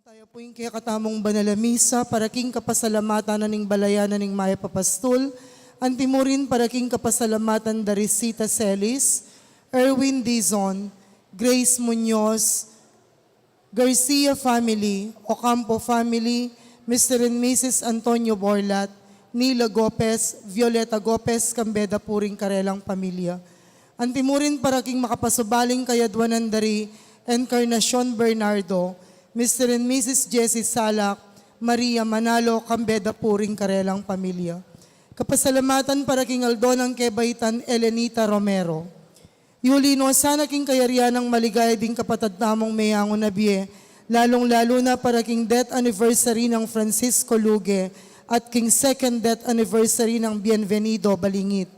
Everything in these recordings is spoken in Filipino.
Tayo po yung kaya katamong banalamisa, para king kapasalamatan na ning balayanan ning Maya Papastol, antimurin para king kapasalamatan da Risita Celis, Erwin Dizon, Grace Munoz, Garcia family, Ocampo family, Mr. and Mrs. Antonio Borlat, Nila Gopez, Violeta Gopez, Cambeda Puring Karelang Pamilya. Antimurin para king makapasubaling kayadwanan dari, Encarnacion Bernardo, Mr. and Mrs. Jessie Salak, Maria Manalo, Cambeda Puring Karelang Pamilya. Kapasalamatan para king Aldonang Kebaitan, Elenita Romero. Yulino, sana king kayarian ng maligaya ding kapatad namong mayangon na biye, lalong-lalo na para king death anniversary ng Francisco Luge at king second death anniversary ng Bienvenido Balingit.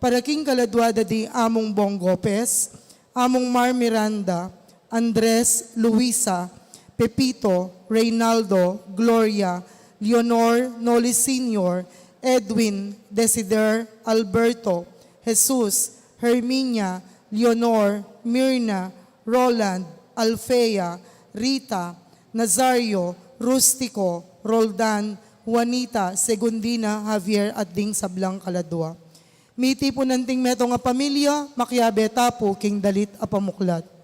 Para king kaladwada di Among Bong Gopez, Among Mar Miranda, Andres, Luisa, Pepito, Reynaldo, Gloria, Leonor, Noli Sr., Edwin, Desider, Alberto, Jesus, Herminia, Leonor, Mirna, Roland, Alfea, Rita, Nazario, Rustico, Roldan, Juanita, Segundina, Javier at ding Sablang Kaladwa. Miti po nanting meto nga pamilya, makyabe tapo king dalit apamuklat.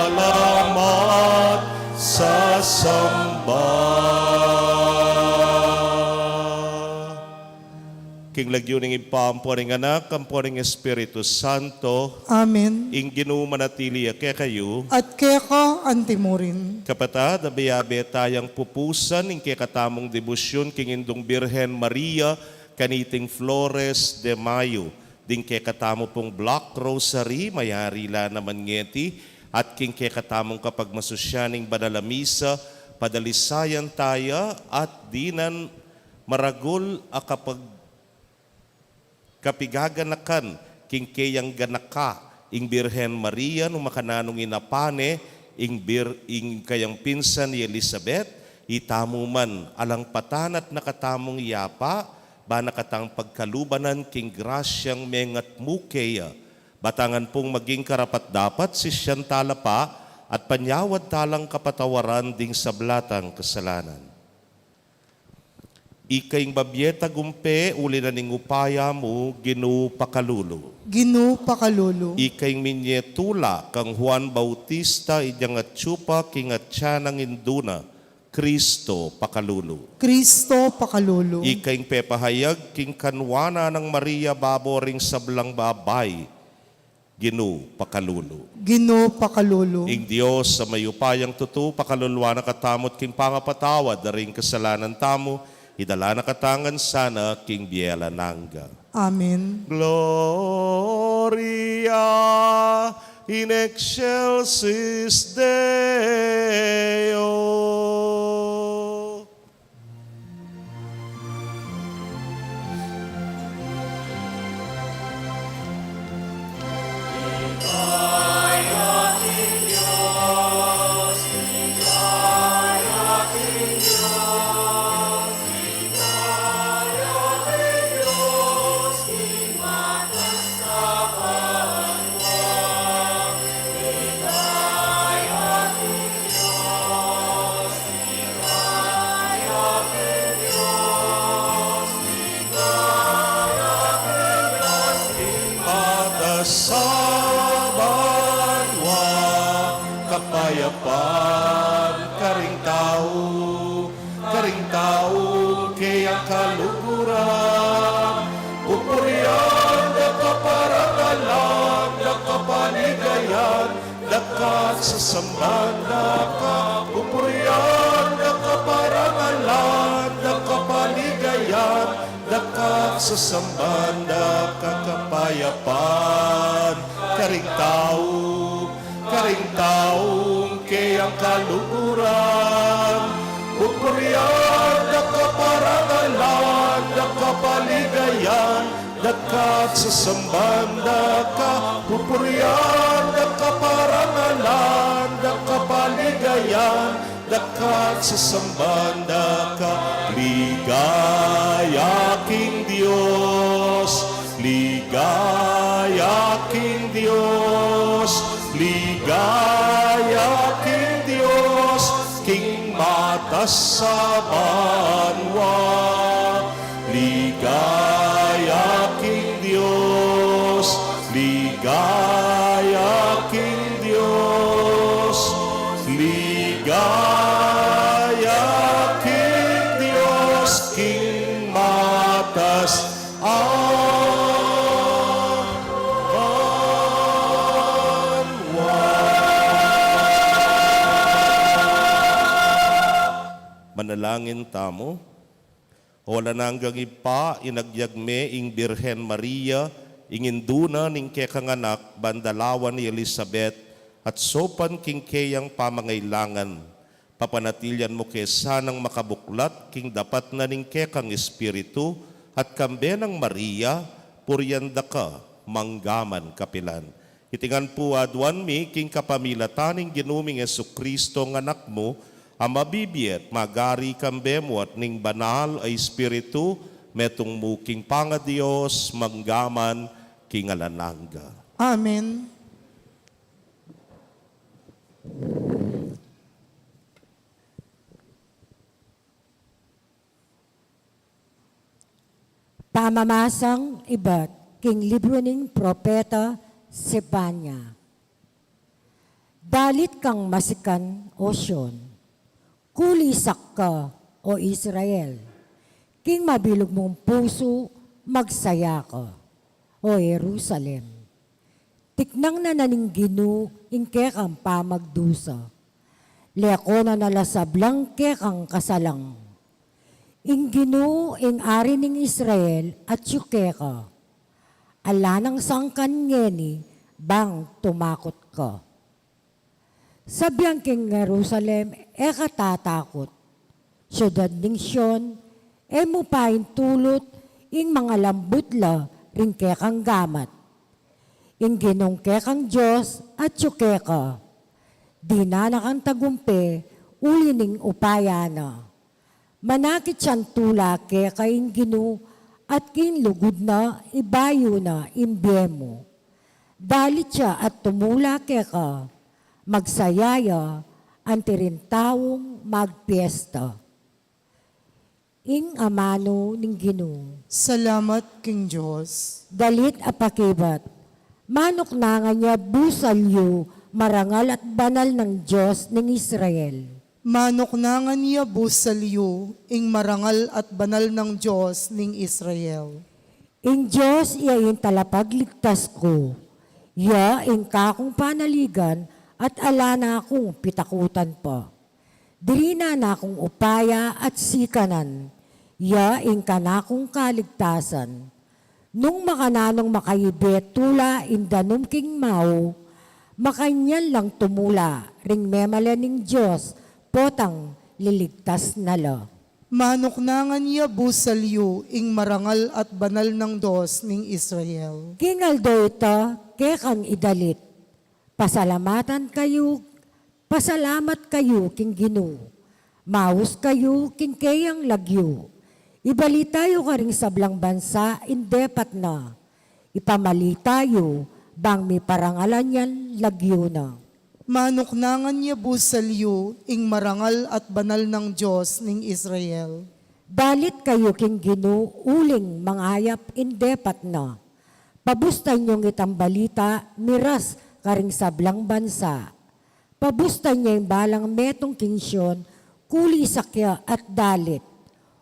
salamat sa samba. King lagyo ng ipampuring anak, kampuring Espiritu Santo, Amen. ing ginumanatili kaya kayo, At kaya ka antimurin. kapatad, abayabe tayang pupusan, ing kaya katamong debosyon, king indong Birhen Maria, kaniting Flores de Mayo, ding kaya katamo pong Black Rosary, mayari la naman ngeti, at king kaya katamong kapag masusyaning banalamisa, padalisayan taya, at dinan maragul a kapag kapigaganakan, king kayang ganaka, ing Birhen Maria, nung makananong inapane, ing kayang pinsan ni Elizabeth, itamo man alang patanat nakatamong yapa, ba nakatang pagkalubanan king grasyang mengat mukeya, batangan pong maging karapat dapat si siyang talapa at panyawad talang kapatawaran ding sablatang kasalanan. Ikaing babyeta gumpe, uli na ning upaya mo, Ginu pakalulu. Ginu pakalulu. Ikaing minyetula, kang Juan Bautista, idyang at tsupa, king at tiyanang induna, Kristo pakalulu. Kristo pakalulu. Ikaing pepahayag, king kanwana ng Maria baboring sablang babay, Ginu pakalulu. Ginu pakalulu. Ing Diyos sa mayupayang tutu, pakalulwa na katamot, king pangapatawad, daring kasalanan tamo, idala na katangan sana, king Biela Nanga. Amen. Gloria in excelsis Deo. Sabanwa, kapayapan, karing tao, kaya kaluguran, upurian, nakaparangalan, nakapanigayan, nakat sa samban, upurian, nakaparangalan, nakapanigayan, nakat sa samban, nakakapayapan, karing taong kayang kaluguran, upurian, nakaparangalan, nakapaligayan, nakat sa samban, upurian, nakaparangalan, nakapaligayan, nakat sa samban, ligaya king Diyos, ligaya king Diyos, ligaya king Diyos, king matas sa banwa, ligaya king Diyos, ligaya king Diyos, ligaya king Diyos, king matas manalangin tamo. Wala nanggang ipa, inagyagme, ing Birhen Maria, ing induna, ning kekanganak, bandalawan ni Elizabeth, at sopan king kayang pamangailangan. Papanatilyan mo kesanang makabuklat, king dapat na ning kekang espiritu, at kambe ng Maria, puryanda ka, manggaman kapilan. Itingan po adwan mi, king kapamilataning ginuming Jesucristo ng anak mo, ang mabibiyet, magari kambe mo at ning banal ay espiritu, metong muking panga Diyos, manggaman, king alananga. Amen. Pamamasang iba't king libro ning propeta Sebanya. Dalit kang masikan, O Sion. Kulisak ka, O Israel. King mabilog mong puso, magsaya ka, O Jerusalem. Tiknang na naning ginu, ingke kang pamagdusa. Leko na nalasablang ke kang kasalang. Ing ginu, ing ari ning Israel, at yuke ka. Ala nang sangkan ngeni, bang tumakot ka. Sabyang king Jerusalem, katatakot. Siyudad ning Sion, mupain tulot, ing mga lambutla, ring kekang gamat. Ing ginong kekang Diyos, at yuke ka. Di na nakang tagumpe, uli ning upaya na. Manakit siyang tula keka ing ginu, at kin lugod na, ibayo na, imbyemo. Dalit siya at tumula keka, magsayaya, antirintawong magpiesta. Ing amano ning ginu, Salamat, King Diyos. dalit apakibat, manok na nga niya busalyo, marangal at banal ng Diyos ng Israel. Manok na nga niya busalyo, ing marangal at banal ng Diyos ning Israel. Ing Diyos iya in talapagligtas ko, iya ing kakong panaligan at ala na akong pitakutan pa. Diri na akong upaya at sikanan, iya ing kanakong kaligtasan. Nung makananong makayibet tula indanom king mao, makanyan lang tumula, ring memalan ng Diyos, potang liligtas nala. Manok na nga niya busalyo, ing marangal at banal ng Diyos ning Israel. Kingaldo ito, kekang idalit. Pasalamat kayo king ginu. Maus kayo king kayang lagyo. Ibalitayo ka ring sablang bansa, indepat na. Ipamalitayo, bang may parangalan yan, lagyo na. Manok na nga niya busalyo, ing marangal at banal ng Diyos ning Israel. Dalit kayo king ginu, uling mangayap, indepat na. Pabustay niyong itang balita, miras karing sablang bansa. Pabustay niya yung balang metong king Sion, kuli sakya at dalit.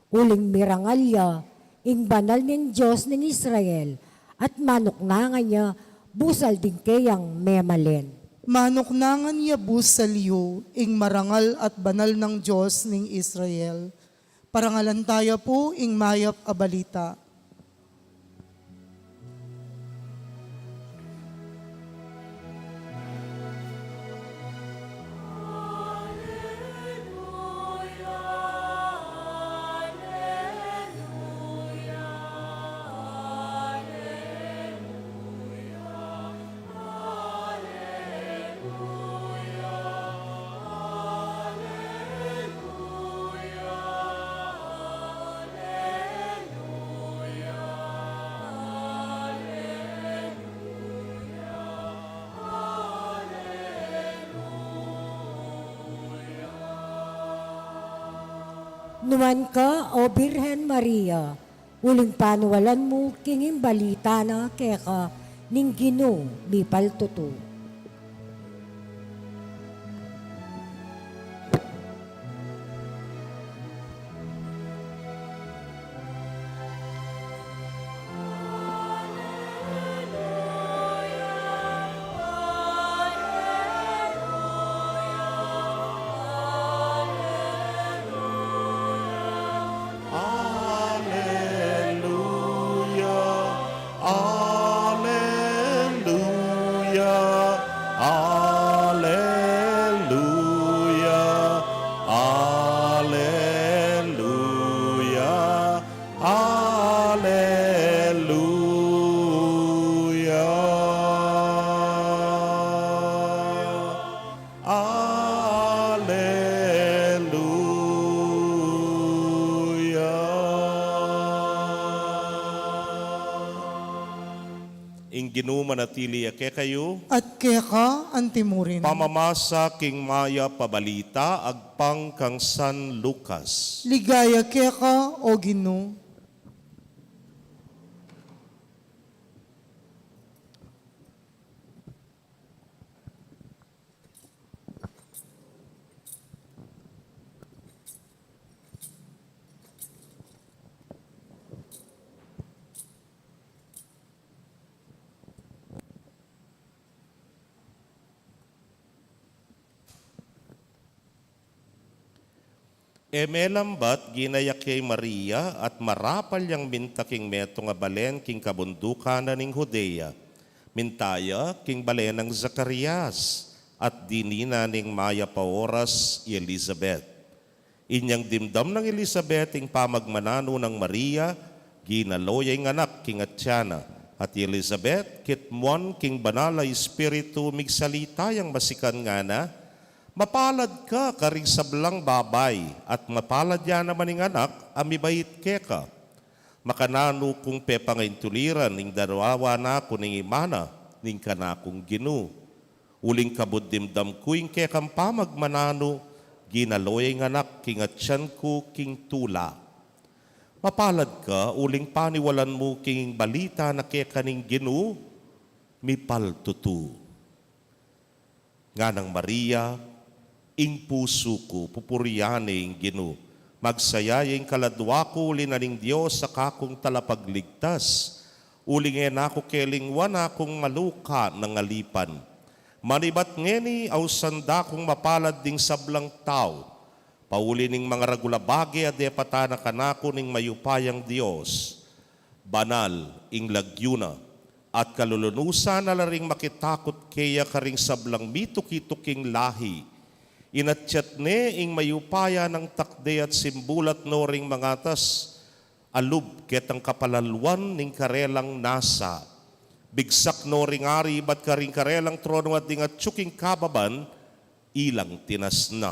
Uling mirangalya, ing banal ng Diyos ng Israel, at manok na nga niya, busal din kayang memalen. Manok na nga niya busalyo, ing marangal at banal ng Diyos ning Israel. Parangalan tayo po, ing mayap a balita. Numan ka, O Birhen Maria, uling panuwalan mo, kinging balita na keka, ning ginu, mi paltuto. ing ginumanatili ake kayo, At keka antimurin. pamamasa king maya pabalita, agpang kang San Lucas. Ligaya keka o Ginoo. Emelambat ginayak kay Maria at marapal yang mintaking meto nga balen king kabundukan na ning Judea. Mintaya king balen ng Zacarias at dinina ning maya paoras Elizabeth. Inyang dimdam ng Elizabeth ing pamagmanano ng Maria, ginaloyay ng anak king Atyana. At Elizabeth, kitmon king banala espiritu migsalita yang masikan nga na, mapalad ka karing sablang babay at mapalad yan naman ning anak amibait keka. Makanano kung pepangaintuliran ning darawa na ko ning imana ning kanakong ginu. Uling kabuddimdam ko ing kekang pamagmanano ginaloy ng anak king atyan ko king tula. Mapalad ka uling paniwalan mo king balita na keka ning ginu mipaltutu. Nga ng Maria, ing puso ko, pupuriane ing Ginu. Magsayaying kaladwa ko uli na ning Diyos sa kakong talapagligtas. Ulingin ako kelingwan akong maluka ng alipan. Manibat ngeni aw sanda kong mapalad ding sablang tao. Pauli ning mga ragulabagi at depatana kanako ning mayupayang Diyos. Banal ing lagyuna at kalulunusan na laring makitakot kaya karing sablang mitukituking lahi. Inatyat ne ing mayupaya ng takde at simbulat no ring mangatas, alub ketang kapalalwan ning karelang nasa. Bigsak no ring ari bat karing karelang trono at dingat tsuking kababan, ilang tinas na.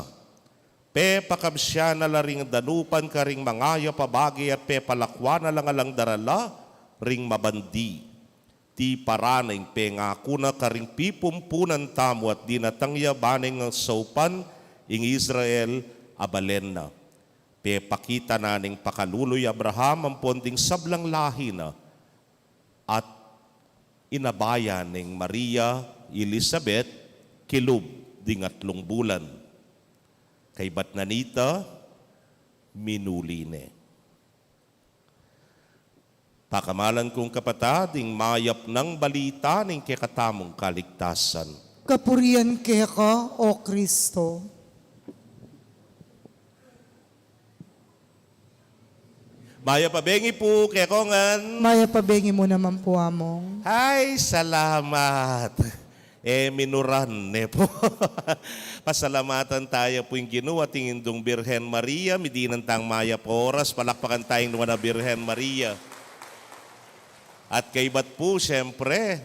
Pe pakabsya na laring danupan karing mangaya pabagi at pe palakwa na lang alang darala, ring mabandi. Ti paraning pengako na karing pipumpunan tamo at dinatangya baning ng saupan ing Israel abalen na. Pe pakita na ning pakaluloy Abraham ang ponding sablang lahi na at inabayan ning Maria Elizabeth kilub ding 3 bulan. Kay bat nanita minuline. Pakamalan kong kapatid, ing mayap ng balita ning kekatamong kaligtasan. Kapurian keka, O Kristo. Maya pabengi po, kekongan. Maya pabengi mo naman po among. Ay, salamat. Minuran ne po. Pasalamatan tayo po yung ginawa tingindong Birhen Maria, midinantang maya po oras, palakpakan tayong naman na Birhen Maria. At kay bat po, siyempre,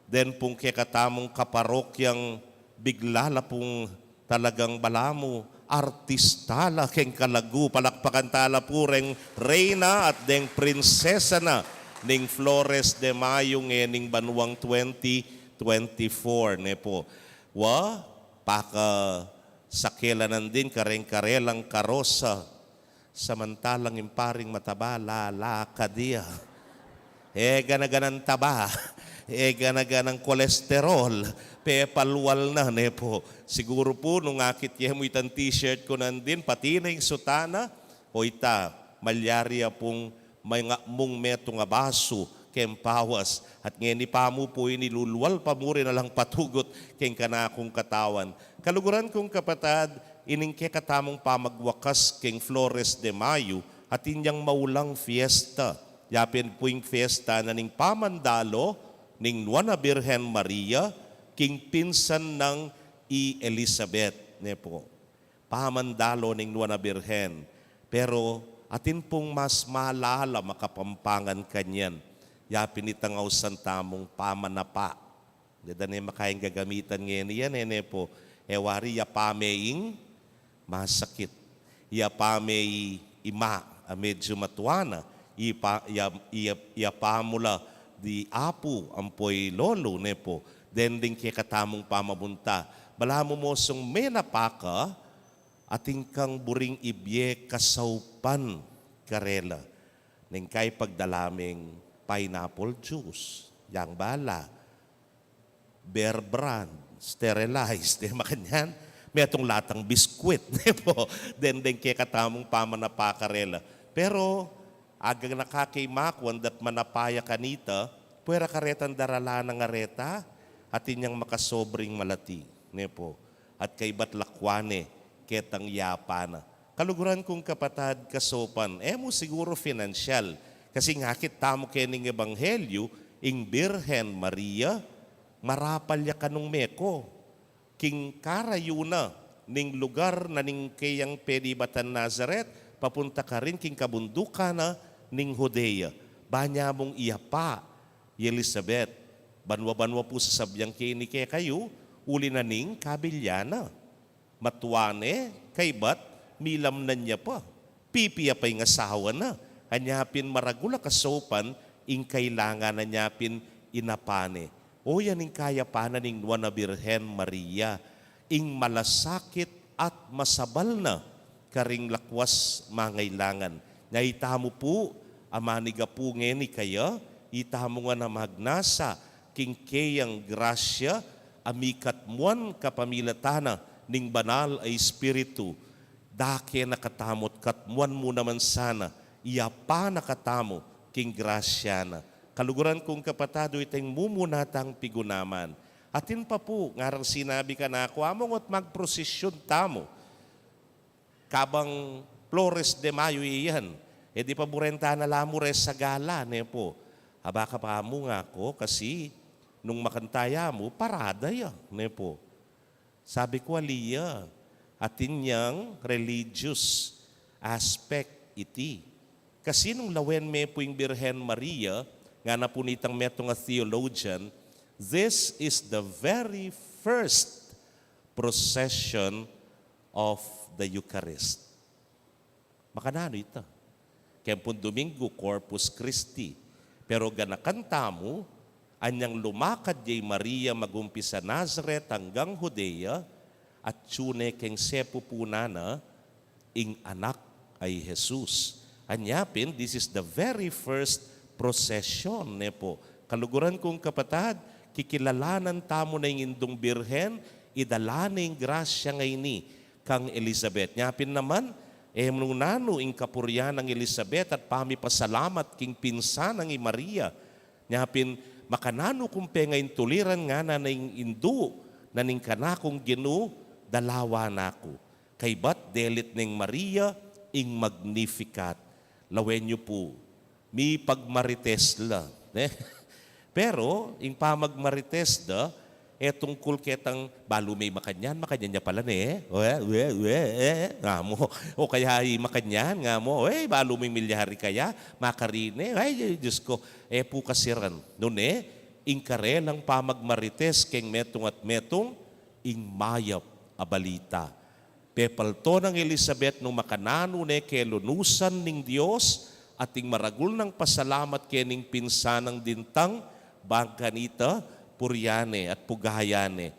then pong kekatamong kaparokyang biglala pong talagang balamo, artistala keng kalagu, palakpakan tala po reng reyna at deng prinsesa na ning Flores de Mayo ning Banuang 2024 ne po. Paka sakilanan din kareng-karelang karosa samantalang imparing mataba lalakadiya. Ganaganan taba, ganaganan kolesterol, pepalwal na ne po. Siguro po nung akit mo itang t-shirt ko nandin, pati na yung sutana, o ita, malyaria pong may mong meto nga baso, kempawas, at ngeni pa mo po inilulwal pa mo rin nalang patugot keng kanakong katawan. Kaluguran kong kapatad, iningke katamong pamagwakas keng Flores de Mayo at inyang maulang fiesta. Yapin po yung fiesta na ning pamandalo ning Nuana Birhen Maria, king pinsan ng Elizabeth. Ne po. Pamandalo ning Nuana Birhen. Pero atin pong mas malala makapampangan kanyan. Yapin itangaw santamong pamanapa. Dada na makain gagamitan ngayon yan. Po. Ewari yapameing masakit. Yapamei ima medyo matuana. Iyapamula di apu ampoy lolo ne po. Den din kay katamong pamabunta. Balamo mo song menapaka ating kang buring ibye kasaupan karela. Ning kay pagdalaming pineapple juice. Yang bala. Bear brand. Sterilized. Makanyan. May atong latang biskwit. Den din kay katamong pamanapaka-karela. Pero agang nakakaimakwan dat manapaya kanita, puwera karetan darala ng areta, at inyang makasobring malati. Ne po. At kay batlakwane, ketang yapana. Kaluguran kong kapatad kasopan, mo siguro financial. Kasi ngakit tamo kening ebanghelyo, ing Birhen Maria, marapal ya kanong meko. King karayuna, ning lugar na ning kayang pedibatan Nazaret, papunta ka rin king kabundukan na ning Judea. Banya mong iyapa, Elizabeth. Banwa-banwa po sa sabyang kini kaya kayo, uli na ning kabilyana. Matuane, kay bat, milam na niya pa. Pipiya pa yung asawa na. Anyapin maragula kasopan, ing kailangan na nyapin inapane. O yan ing kaya pana ning Nuana Birhen Maria. Ing malasakit at masabal na karing lakwas mangailangan. Naitamo po, amaniga po ngeni kaya, itamo nga na magnasa, king kayang grasya, amikat muan kapamilatana, ning banal ay espiritu, dake nakatamot katmuan mo naman sana, iya pa nakatamo, king grasya na. Kaluguran kong kapatado, itang mumunatang pigunaman. Atin pa po, ngarang sinabi ka na ako, among at magprosesyon tamo. Kabang Flores de Mayo iyan, di pa burenta na lamures sa gala, ne po. Haba ka pa mo nga ako, kasi nung makantaya mo, parada ya, ne po. Sabi ko, Aliyah, atin niyang religious aspect iti. Kasi nung lawen me po yung Birhen Maria, nga na punitang metong a theologian, this is the very first procession of the Eucharist. Makanano ito? Kaya po Domingo, Corpus Christi. Pero ganakanta mo, anyang lumakad jay Maria magumpisa Nazareth hanggang Judea at tune keng sepo punana ing anak ay Jesus. Anyapin, this is the very first procession ne po. Kaluguran kong kapatad, kikilalanan tamo na ing indong birhen, idalaning grasya ngay ni kang Elizabeth. Nyapin naman, nung nano ing kapuryan ng Elizabeth at pamipasalamat king pinsan ng Maria. Nyapin, makanano kumpe ngayon tuliran nga na ning indu na ning kanakong ginu dalawa nako. Kay bat delit ning Maria ing Magnificat. Lawen nyo po, mi pagmarites la. Pero, ing pamagmarites da, tungkol ketang balo may makanyan niya pala ne. Nga mo. O kaya makanyan, nga mo. Balo may milyari kaya, makarine. Ay, Diyos ko. Po kasiran. Noon ing karelang pamagmarites keng metong at metong, ing mayap abalita. Pepalto ng Elizabeth nung makanano ne kelunusan ning Diyos at ing maragul ng pasalamat kening pinsanang dintang bangkanita puryane at pugahayane.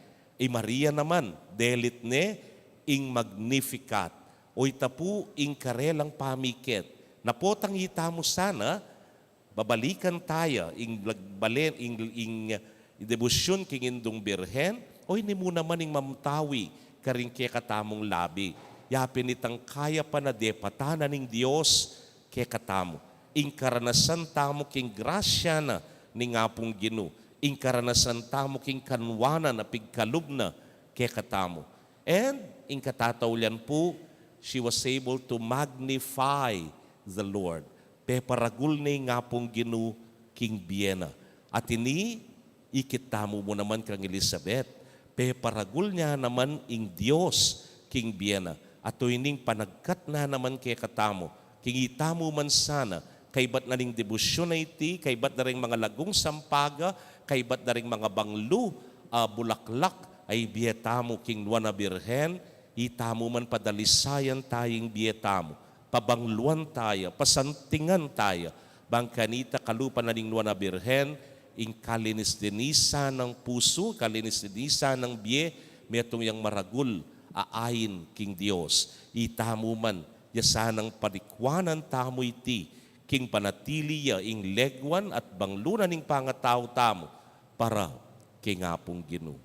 Maria naman, delit ne ing Magnificat. O itapu ing karelang pamikit. Napotang ita mo sana, babalikan tayo ing lagbalen ing debosyon king indong birhen, o hindi mo naman ing mamtawi karing kaya katamong labi. Yapin itang kaya pa na depatana ning Diyos kaya katamo. Ing karanasan tamo king grasya na ning apong Ginu. Ing karanasan tamo king kanwana na pigkalub na kaya katamo. And ing katataulian po, she was able to magnify the Lord. Peparagul na ing apong Ginu king Biena. At ini, ikitamo mo naman kang Elizabeth. Peparagul niya naman ing Diyos king Biena. At ining panagkat na naman kay katamo. King itamo man sana, kay bat na ring debosyon na iti, kay bat na ring mga lagong sampaga, kay bat na ring mga banglu, bulaklak, ay biyetamo king Nuana Birhen, itamo man padalisayan tayong biyetamo. Pabangluan tayo, pasantingan tayo. Bangkanita kalupa na ring Nuana Birhen, ing kalinis-dinisa ng puso, kalinis-dinisa ng biye, metong yang maragul, aayin king Diyos. Itamo man, yasanang palikwanan tamo iti, king panatiliya ing legwan at banglunan ing pangatao tamo, para king apong Ginu.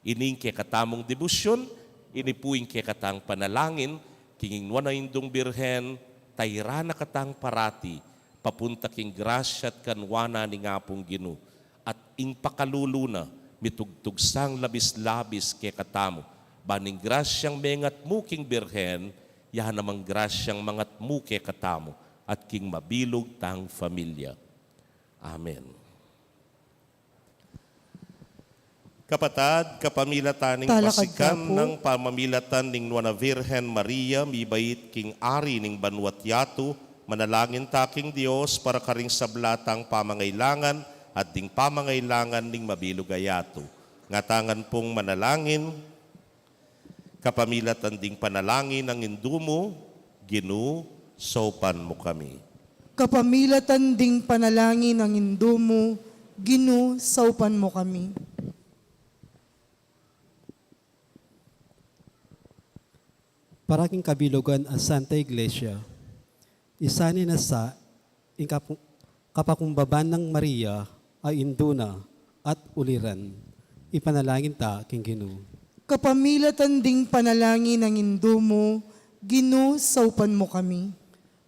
Ining kay katamong debosyon, inipuing kay katang panalangin, king Nuana indong Birhen, tayra na katang parati, papunta king grasya at kanwana ning apong Ginu. At ing pakaluluna, mitugtugsang labis-labis kay katamo. Baning grasyang mengat mo king Birhen, yahan namang grasyang mangat muke katamo, at king mabilog tang familia. Amen. Kapatad, kapamilatan ning Talakad pasikan ka po. ng pamamilatan ning Nuana Virgen Maria, mibait king ari ning Vanuatu, manalangin taking Dios para karing sablatang pamangailangan at ding pamangailangan ning mabilog ayato. Ngatangan pong manalangin, kapamilatan ding panalangin ng indumo, Ginu, sopan mo kami. Kapamilatan ding panalangin ng indumo, Ginu, saupan mo kami. Paraking kabilugan ang Santa Iglesia, isani na sa kapakumbaban ng Maria ay induna at uliran. Ipanalangin ta king Ginoo. Kapamilatan ding panalangin ng indumo, Ginu, saupan mo kami.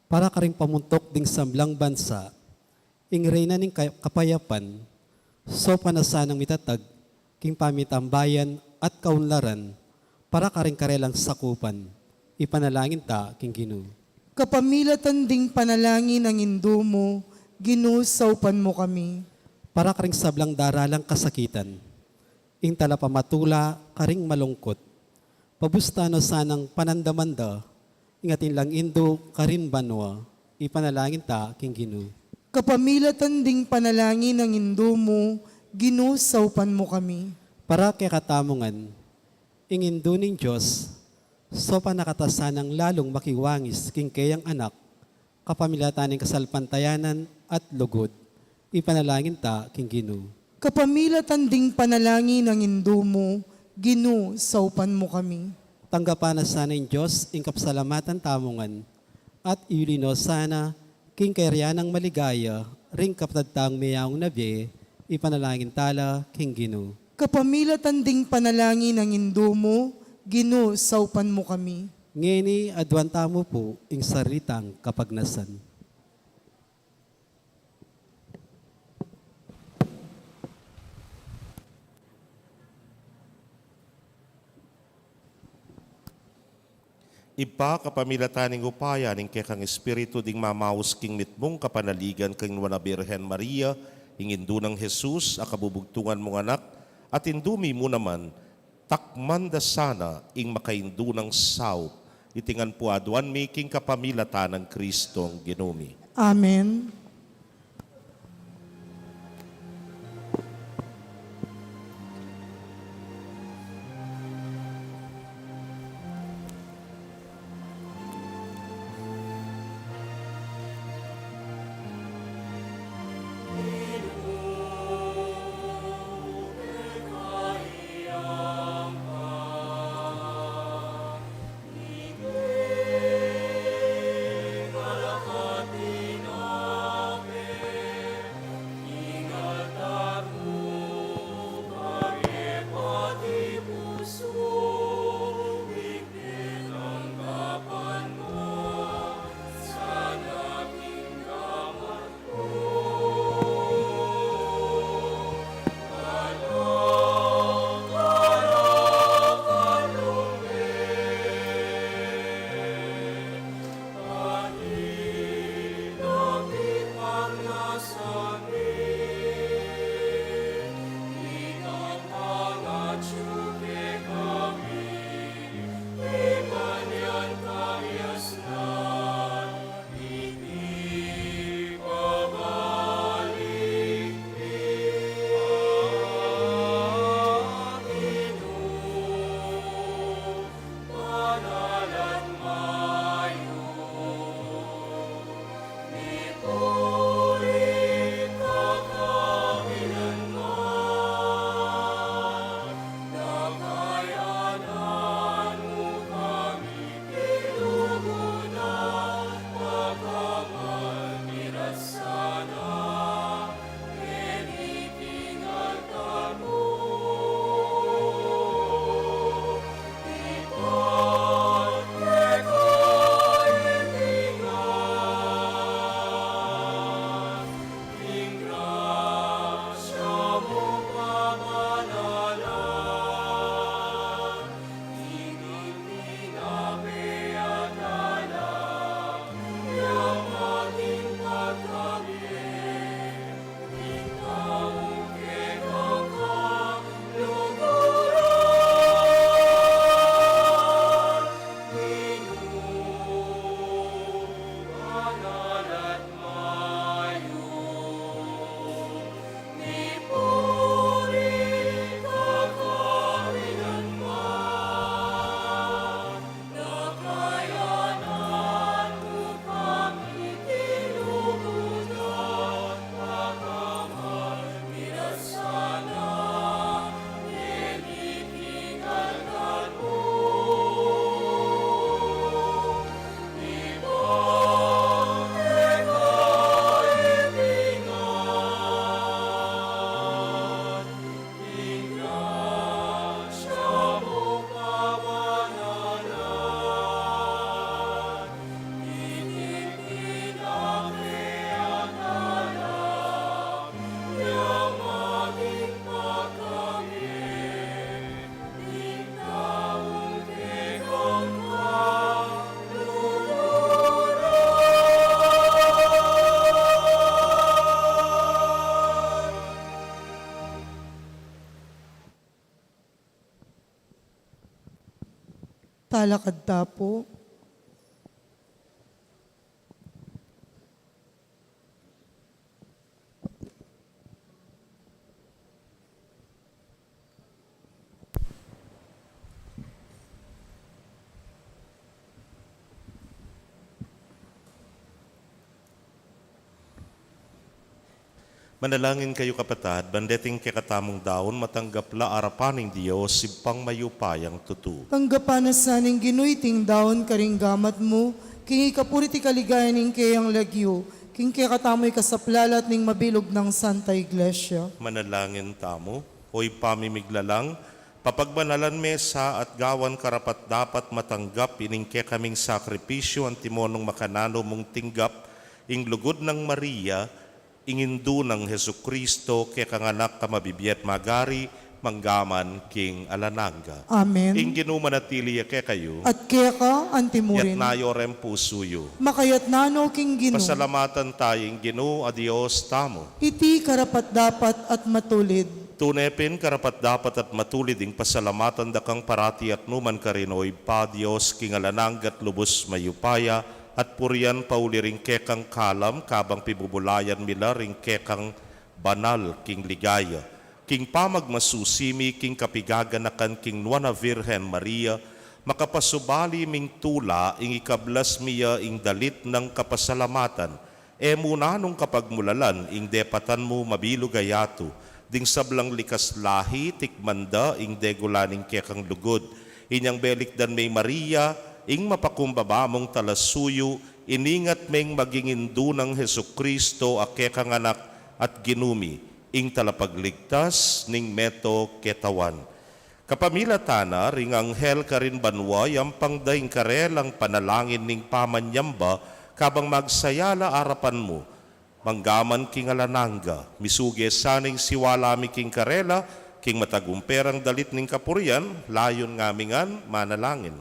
Para karing pamuntok ding samblang bansa, ing reyna ning kapayapan, so panasanang mitatag, king pamitambayan at kaunlaran, para karing karelang sakupan. Ipanalangin ta king Ginoo. Kapamilatan ding panalangin ng indumo, Ginu, saupan mo kami. Para karing sablang daralang kasakitan, ing talapamatula karing malungkot, pabustano sanang panandamanda, ingatin lang indo karin banwa, ipanalangin ta king Ginoo. Kapamilatan ding panalangin ng indumo, Ginu, saupan mo kami. Para kay katamungan, ing indo ning Diyos, so panakatasanang lalong makiwangis king kayang anak, kapamilataning kasalpantayanan at lugod, ipanalangin ta king Ginoo. Kapamilatan ding panalangin ng indumo, Ginu, saupan mo kami. Tanggapan na sana ng Diyos ing kapsalamatan tamungan, at iulino sana king kayarianang maligaya, ring kapatagtang mayang nabi, ipanalangin tala king Ginoo. Kapamilatan ding panalangin ng indumo, Ginu, saupan mo kami. Ngeni adwan tamo po ing saritang kapagnasan. Ipa kapamilataning upaya ning kekang espiritu ding mamaus king mitmong kapanaligan king Nuana Virgen Maria, ingindu ng Jesus, akabubugtungan mong anak, at indumi mo naman, takman da sana ing makaindu ng sao, itingan po aduan making kapamilatan ng Kristong Ginumi. Amen. Alakad tapo. Manalangin kayo kapatad, bandeting kekatamong daon, matanggap la arapaning Diyos, sipang mayupayang tutu. Tanggapan na saning ginuiting daon karing gamat mo, king ikapuriti kaligayan ning kayang lagyo, king kaya katamoy kasaplalat ning mabilog ng Santa Iglesia. Manalangin tamo, hoy pamimiglalang, papagbanalan mesa at gawan karapat dapat matanggap ining kaming sakripisyo ang timonong makanano mong tinggap, ing lugod ng Maria, ingindu ng Hesukristo kaya kanganak ka mabibiyat magari, manggaman king alananga. Amen. Ing ginumanatili kaya kayo, At kaya ka, yat antimurin. nayo rem pusuyo. Makayat nano king gino. Pasalamatan tayong ginu, adios tamo. Iti karapat dapat at matulid. Tunepin karapat dapat at matulid ing pasalamatan dakang parati at numan karinoy pa Dios king alananggat lubos mayupaya at purian pauli ring kekang kalam kabang pibubulayan mila ring kekang banal king ligaya. King pamagmasusimi king kapigaganakan king Nuana Virgen Maria makapasubali ming tula ing ikablas miya ing dalit ng kapasalamatan. E muna nung kapagmulalan ing depatan mo mabilugayato ding sablang likas lahi tikmanda ing degulaning kekang lugod. Inyang belikdan may Maria ing mapakumbaba mong talasuyo, iningat meng magingindu ng Hesukristo a kekang anak at ginumi, ing talapagligtas ning meto ketawan. Kapamilatana ring anghel karin banwa yang pangdaing karelang panalangin ning pamanyamba kabang magsayala arapan mo. Manggaman king alananga, misuge saning siwalami king karela, king matagumperang dalit ning kapurian, layon ngamingan manalangin.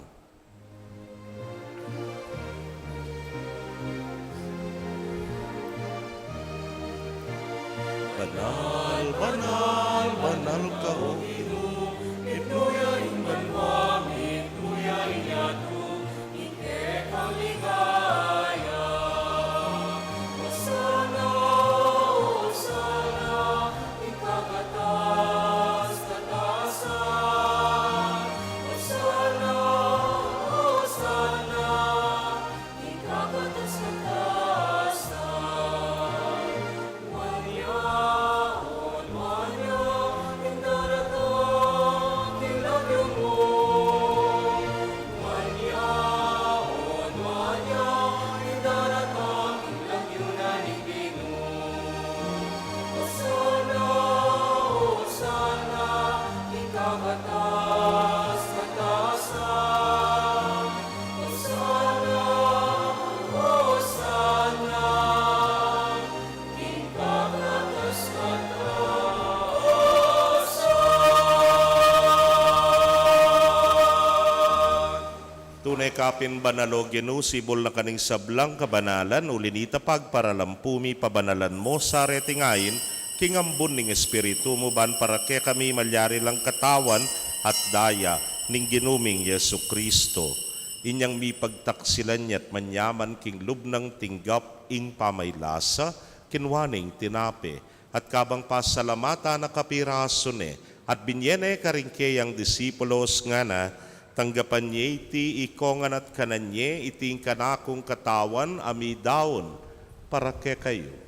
Banal, banal, banal ka o tunay kapin banalo Genu, sibol na kaning sablang kabanalan, ulinita pagparalampumi pabanalan mo sa retingayin, kingambun ning espiritu mo ban para ke kami malyari lang katawan at daya ning ginuming Yesu Kristo. Inyang mi pagtaksilan niya't manyaman king lubnang tinggap ing pamaylasa, kinwaning tinape, at kabang pasalamata na kapirasone, at binyene karingkeyang disipulos nga na, tanggapan niya iti ikongan at kananye iting kanakong katawan ami daon para ke kayo.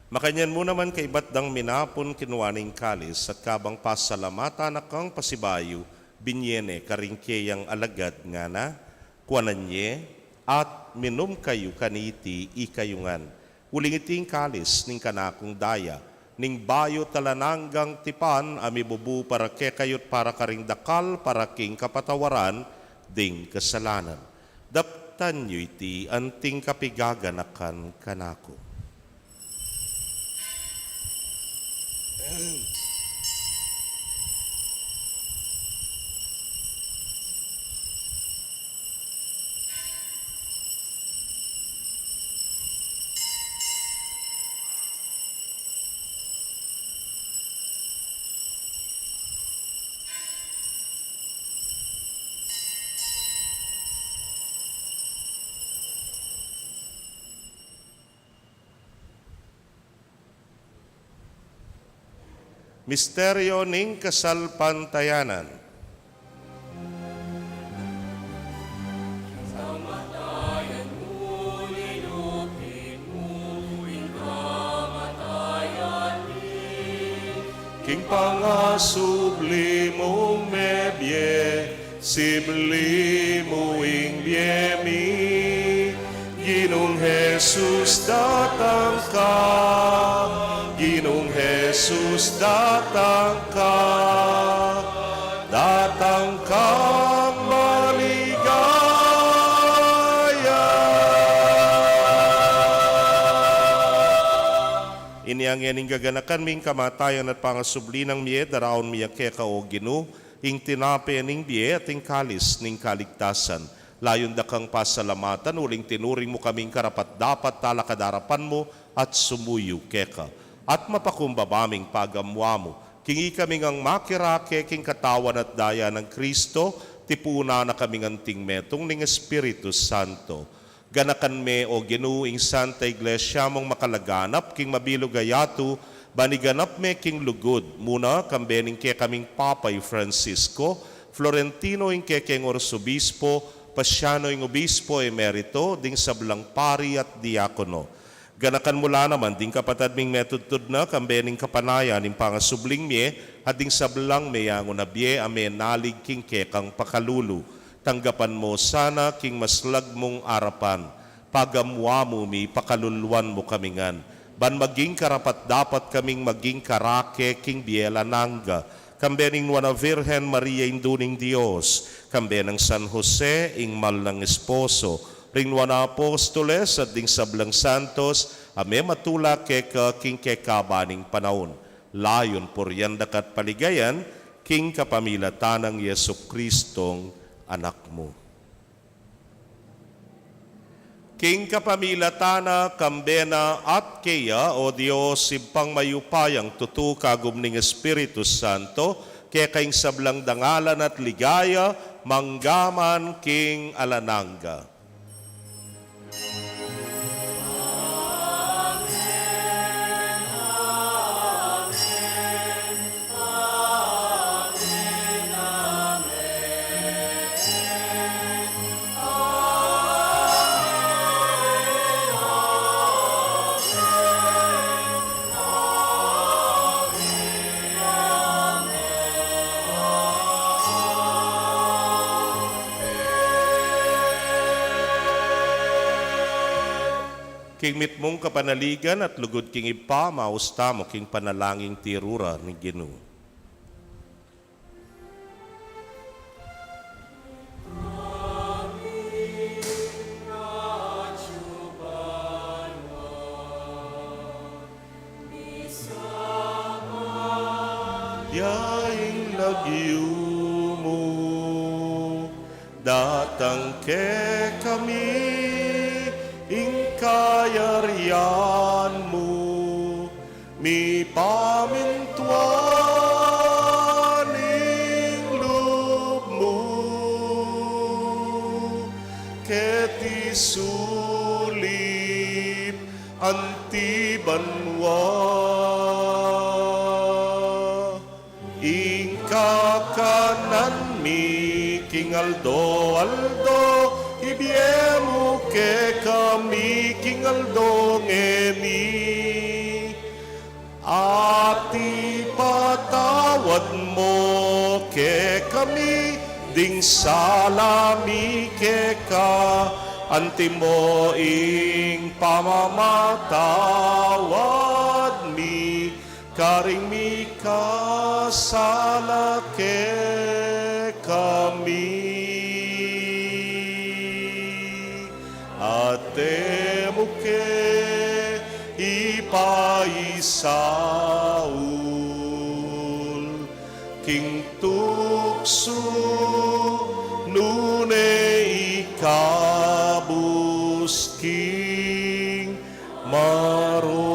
Makanyan mo naman kay batdang minapon kinuwaning kalis at kabang pasalamata na kang pasibayo, binyene karingkeyang alagad nga na, kuananye at minum kayo kaniti ikayungan. Uling iting kalis ning kanakong daya, ning bayo talananggang tipan, ami bubu para kekayot para karing dakal, para king kapatawaran, ding kasalanan. Daptan nyo iti anting kapigaganakan kanako. Misteryo ning kasalpantayanan. King pangasublimong mebye, siblimuing biemi, Ginong Jesus datang ka, Ginong Jesus datang ka, datang kang maligaya. Iniang yaning gaganakan ming kamatayan at pangasubli ng miye, daraon miya keka o Gino, ing tinape ning biye at ing kalis ning kaligtasan. Layon da kang pasalamatan, uling tinuring mo kaming karapat dapat talakadarapan mo at sumuyo keka. At mapakumbabaming pagamwa mo, kingi kaming ang makirake king katawan at daya ng Kristo, tipuna na kaming anting metong ning Espiritu Santo. Ganakan me o ginuing Santa Iglesia mong makalaganap, king mabilugayatu, baniganap me king lugod, muna kambening ke kaming Papay Francisco, Florentino ing kekeng Orsobispo, Pasiano ing Obispo Emerito, ding sablang pari at diakono. Ganakan mula naman, ding kapatad ming metudtud na, kambening kapanaya ning pangasubling mie, at ding sablang meyango na bie, ame nalig king kekang pakalulu. Tanggapan mo sana king maslag mong arapan, pagamwa mo mi, pakaluluan mo kamingan. Ban maging karapat dapat kaming maging karake king biela nangga, kambening wana Virgen Maria induning Dios, kambenang San Jose ing mal ng esposo, ring wana apostoles at ding sablang santos, ame matula keka king kekabaning panahon. Layon puryan dakat paligayan, king kapamilatan ng Yesu Kristong anak mo. King kapamilatana, kambena at keya, o Diyos, simpang mayupayang tutu kagum ning Espiritu Santo, kaya kaing sablang dangalan at ligaya, manggaman king alanangga. King mit mong kapanaligan at lugod king ipa, mausta mo king panalangin tirura ni Ginoo. Yaing lagyu mo, datang ke kami, kayarian mo, mi pamintuaning loob mo, keti sulip antibanwa, ingkakanan mi kingaldo aldo, ibiemu ke kami kingaldo ngemi, ati patawad mo ke kami, ding salami ke ka, Antimo ing pamamatawad mi, karing mi kasalake kami. Ate muke ipaisaul, king tukso nune ikabus king marok.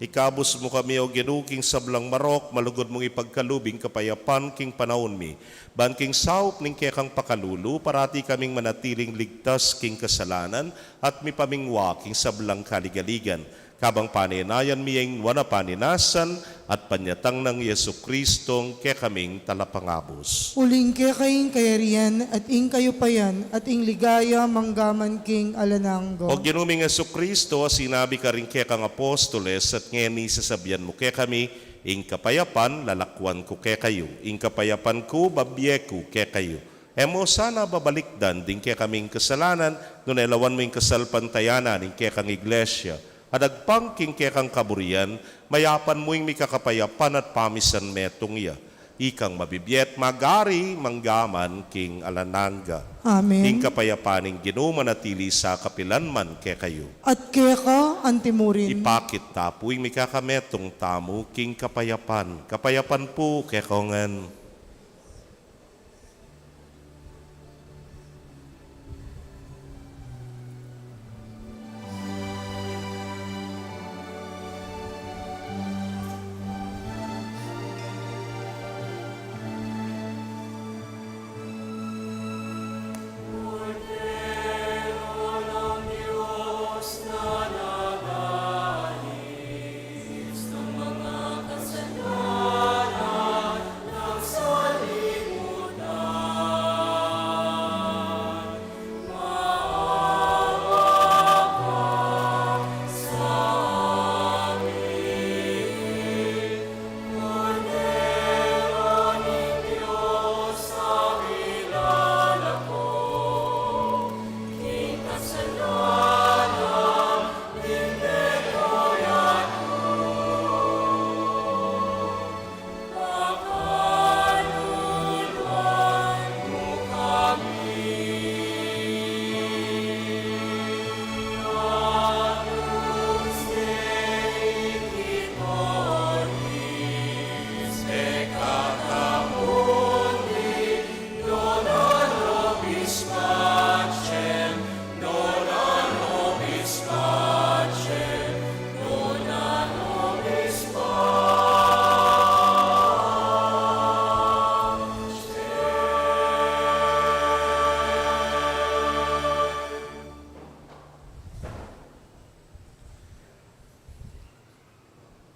Ikabus mo kami o ginuking sablang marok, malugod mong ipagkalubing kapayapan king panahon mi. Ban king saup ning kekang pakalulu, parati kaming manatiling ligtas king kasalanan at mi pamingwa king sablang kaligaligan. Kabang paninayan miyeng wana paninasan at panyatang ng Yesu Kristong kekaming talapangabos. Uling kaya kayong kayarian at ing kayo payan at ing ligaya manggaman king alananggo. O ginuming Yesu Kristo, sinabi ka rin kekang apostoles at ngeni sasabihan mo kekami, ing kapayapan lalakwan ko kekayo, ing kapayapan ko babye ko kekayo. Emo sana babalikdan din kekaming kasalanan, doon elawan mo yung kasalpantayanan ing kekang iglesia. Adagpang king kekang kaburian, mayapan mo yung mikakapayapan at pamisan metong iya. Ikang mabibiyet magari manggaman king alananga. Amen. Ing kapayapaning ginumanatili sa kapilanman ke kayo. At kaya ka antimurin. Ipakit tapo yung mikakametong tamo king kapayapan. Kapayapan po ke kaungan.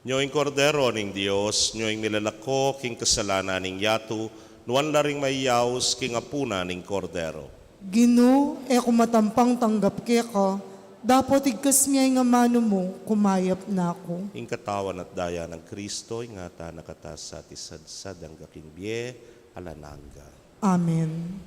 Nyoing kordero ning Dios, nyoing nilalako king kasalanan ning yatu, nuan laring mayaws king apuna ning kordero. Gino, kumatampang tanggap kaya ka, dapat igkas miyay nga mano mo, kumayap na ako. Ing katawan at daya ng Kristo, ingata nakatas sa tisadsad ang gaking biye, alananga. Amen.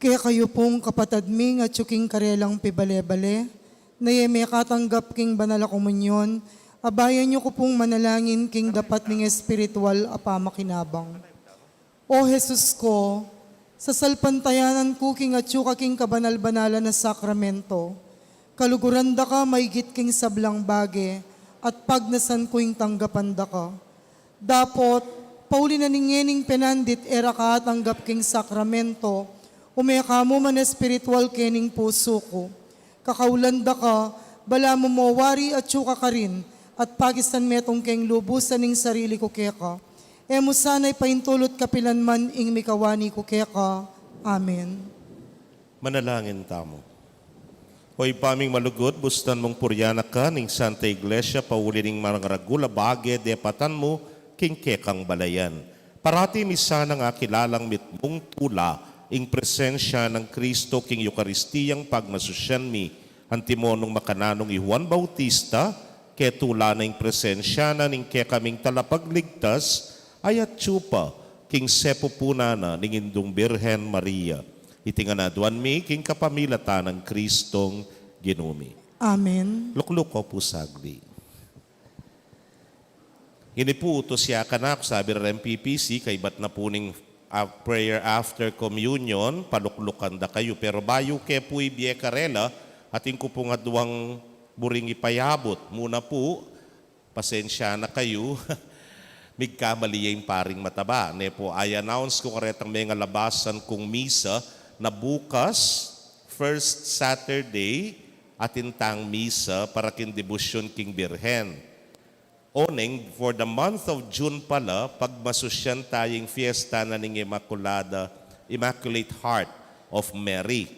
Kaya kayo pong kapatadming at yuking karelang pibale-bale, na may katanggap king banal a komunyon, abayan niyo ko pong manalangin king dapat ning espiritual apamakinabang. O Jesus ko, sa salpantayanan ko king atsuka king kabanal-banalan na sakramento, kaluguran da ka maigit king sablang bage, at pagnasan ko ing tanggapan da ka. Dapot, pauli na ningening penandit era ka tanggap king sakramento, umeka mo man espiritual kening puso ko. Kakaulanda ka, bala mo mawari at tsuka ka rin, at pagistan metong keng lubusan ning sarili ko keka. Emo sana'y paintulot kapilanman ing mikawani ko keka. Amen. Manalangin tamo. Hoy paming malugod, bustan mong puryana ka ning Santa Iglesia, pauli ning maragula bage, depatan mo, king kekang balayan. Parati misa nga kilalang mitmong tula, ing presensya ng Kristo king Eukaristiyang pagmasusyan mi, antimonong makananong i Juan Bautista, kaya tula na ing presensya na ning kaya kaming talapagligtas, ayat tsupa, king sepo punana ning indong Birhen Maria. Itinganaduan mi, king kapamilata ng Kristong ginumi. Amen. Lukluk ko po sagli. Inipuutos siya kanak, sabi ng MPPC, kay ba't na puning prayer after communion, paluklukan da kayo. Pero bayo ke po ibiye karela, ating ko po nga duwang buring ipayabot. Muna po, pasensya na kayo, migkamali yung paring mataba. Ne po, I announce ko karetang may nga labasan kong misa na bukas, first Saturday, atintang misa para kin debusyon king Birhen. Oning, for the month of June pala, pagmasusyan tayong fiesta na ning Immaculate Heart of Mary.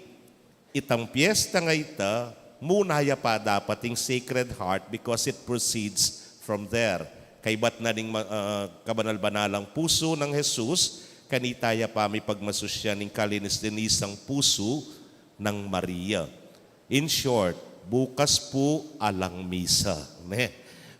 Itang fiesta nga ita, munaya pa dapat yung Sacred Heart because it proceeds from there. Kay ba't na ning kabanal-banalang puso ng Jesus, kanitaya pa may pagmasusyan ng kalinis-linisang puso ng Maria. In short, bukas po alang misa.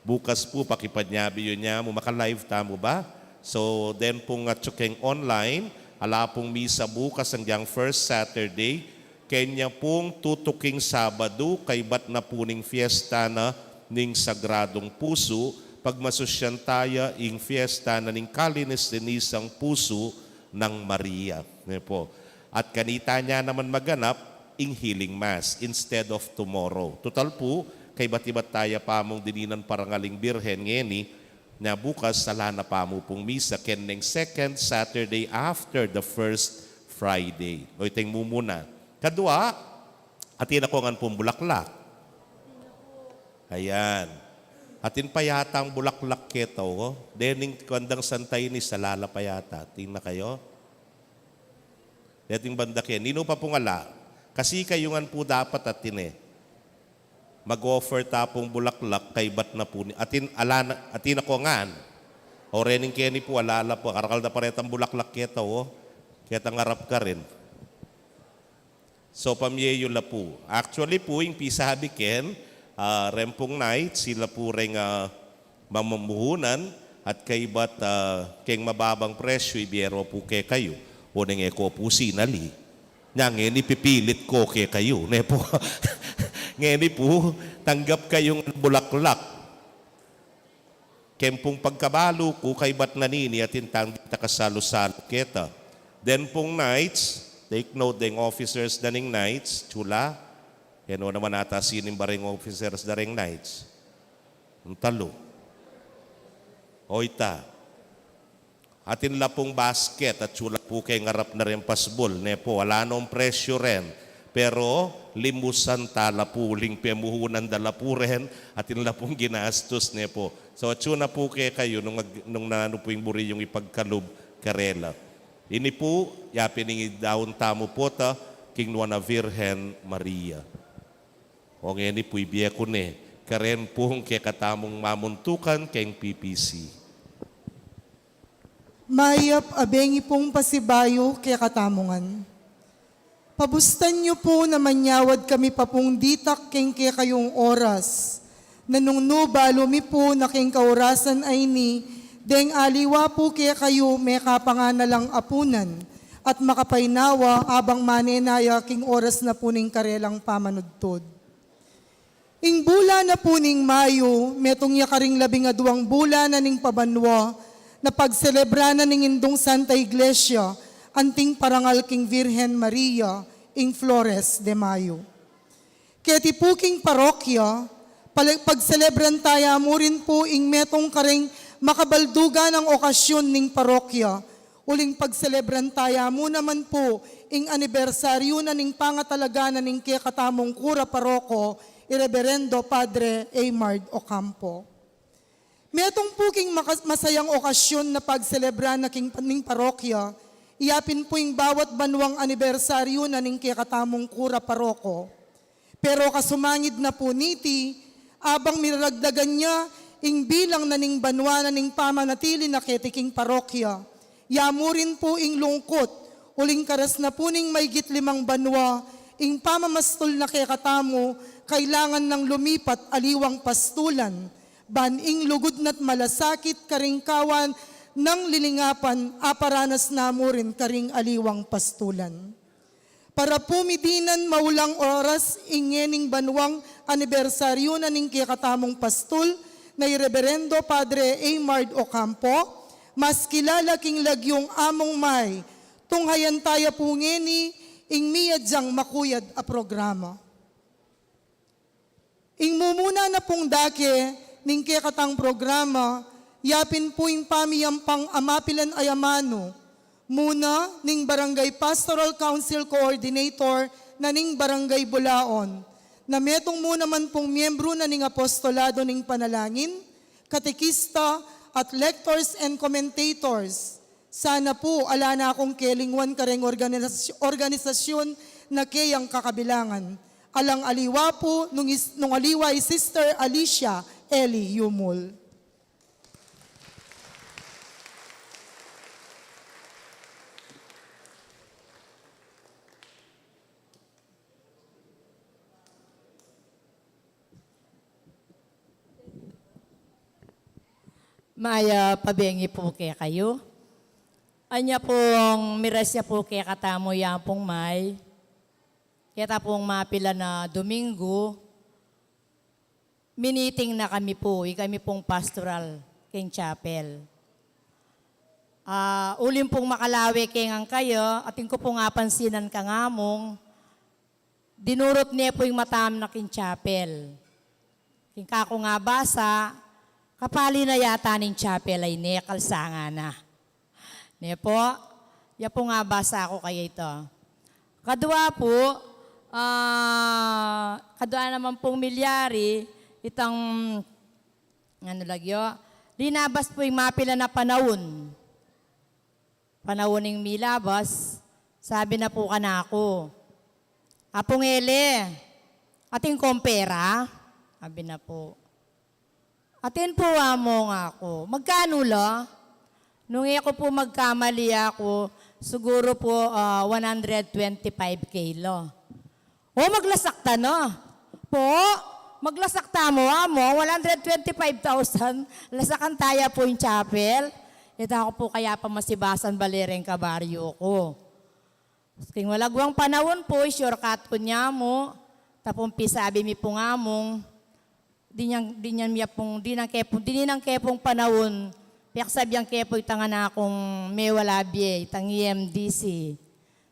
Bukas po, pakipadnyabi yun niya, maka-live tamo ba? So, then pong tsukeng online, ala pong misa bukas hanggang first Saturday, kanya pong tutuking Sabado, kay ba't na puning fiesta na ning Sagradong Puso, pagmasusyan taya ing fiesta na ning kalinis-linisang puso ng Maria. Po. At kanita niya naman maganap, ing healing mass instead of tomorrow. Total po, kay batibat taya pa mong dininan parangaling Birhen ngeni, na bukas sala na pa mo pong misa keneng second Saturday after the first Friday. O iteng mo muna. Kadua, atin ako ngan pong bulaklak. Ayan. Atin pa yata ang bulaklak keto. Oh. Dening kandang santay ni salala pa yata. Tingnan kayo. Deting banda ken. Nino pa pong ala. Kasi kayo ngan po dapat atin mag-offer tapong bulaklak kay bat na po. Atin ako ngan. O rening keni po alala po. Karakal na paretang bulaklak keto. Oh. Kaya ngarap ka rin. So pamyeyo la po. Actually po yung pisabi ken, rempong night, sila po rin mamamuhunan at kay ba't keng mababang presyo, ibiyero po kay kayo. O nang eko po sinali. Ngayon ipipilit ko kay kayo. Ne po. Ngayon po, tanggap kayong bulaklak. Kempong pagkabalo ko kay ba't nanini at intang dita kasalo-salo kita. Then pong nights, take note ding officers daning nights, chula. Yan o naman ata sining baring officers daring nights. Ang talo. Oita. Atin la pong basket at chula po kay ngarap na rin pasbol. Ne po, wala nung presyo rin. Pero limusan tala po, ling pemuhunan dala po rin. Atin la pong ginastos ne po. So tsuna po kay kayo nung nano po yung buri yung ipagkalub karela. Ini po, yapining daon tamo po ta, king na Virhen Maria. O ngayon po ibiya ko ne, karen pong kaya katamong mamuntukan kayong PPC. Mayap abengi pong pasibayo kaya katamungan. Pabustan niyo po na manyawad kami pa pong ditak keng kaya kayong oras. Nanungno balumi po na keng kaurasan ay ni, deng aliwa po kaya kayo may kapanganalang apunan. at makapainawa abang manenaya king oras na puning karelang pamanudtod. Ing bula na puning Mayo, metong yakaring 12 bulan na ning pabanwa, na pagselebra na ning indong Santa Iglesia, anting parangal king Virgen Maria, ing Flores de Mayo. Kaya tipuking parokya, pagselebran tayo mo rin po ing metong karing makabaldugan ang okasyon ning parokya, uling pagselebran tayo mo naman po ing anibersaryo na ning pangatalaga na ning kekatamong kura paroko, Ireverendo Padre Aymard Ocampo. Metong puking masayang okasyon na pagselebra na ning parokya, iyapin po ing bawat banwang anibersaryo na ning kekatamong kura paroko. Pero kasumangid na po niti, abang miragdagan niya ing bilang na ning banwa na ning pamanatili na ketiking parokya, yamurin po ing lungkot, uling karas na po ning maygit 5 banwa, ing pamamastol na kekatamo, kailangan ng lumipat aliwang pastulan, baning lugod na't malasakit karingkawan ng lilingapan, aparanas na mo rin karing aliwang pastulan. Para pumidinan maulang oras, ingening banwang anibersaryo na ning kikatamong pastul, na Reverendo Padre Aymard Ocampo, mas kilala king lagyong among may, tunghayan tayo po ngeni, ing miyadyang makuyad a programa. Ing mumuna na pong dake, ning kekatang programa, yapin po ing pamiyampang amapilan ayamano, muna ning Barangay Pastoral Council Coordinator na ning Barangay Bulaon, na metong muna man pong miyembro na ning apostolado ning panalangin, katekista at lectors and commentators. Sana po ala na akong kelingwan kareng organisasyon na kayang kakabilangan. Alang aliwa po, nung aliwa ay Sister Alicia Eli Yumul. Maya pabengi po kaya kayo. Anya pong mirasya po kaya katamo yan pong may. Kaya pong mapila na Domingo, miniting na kami po, kami pong pastoral King Chapel. Ulim pong makalawi kengang kayo, ating ko pong apansinan kangamong, dinurot niya po yung matam na King Chapel. King kako nga basa, kapali na yata ng chapel ay ne, kalsanga na. Ne po, ya po nga basa ako kayo ito. Kadwa po, kadwa naman pong milyari, itang, ano lagyo, linabas po yung mapila na panahon. Panahon ng milabas, sabi na po ka na ako, Apong ele, ating kompera, sabi na po. Atin po amo nga ako. Magkano la? Nung ako po magkamali ako, siguro po 125 kilo. O maglasakta no? Po, maglasakta mo amo, 125,000. Lasakan taya po yung chapel. Ito ako po kaya pa masibasan balereng kabaryo ko. King walagwang panahon po, shortcut ko niya mo. Tapong pisabi mi po nga mong, di nang kepong panahon, piyak sabi ang kepo itanga na akong may walabye, itang EMDC.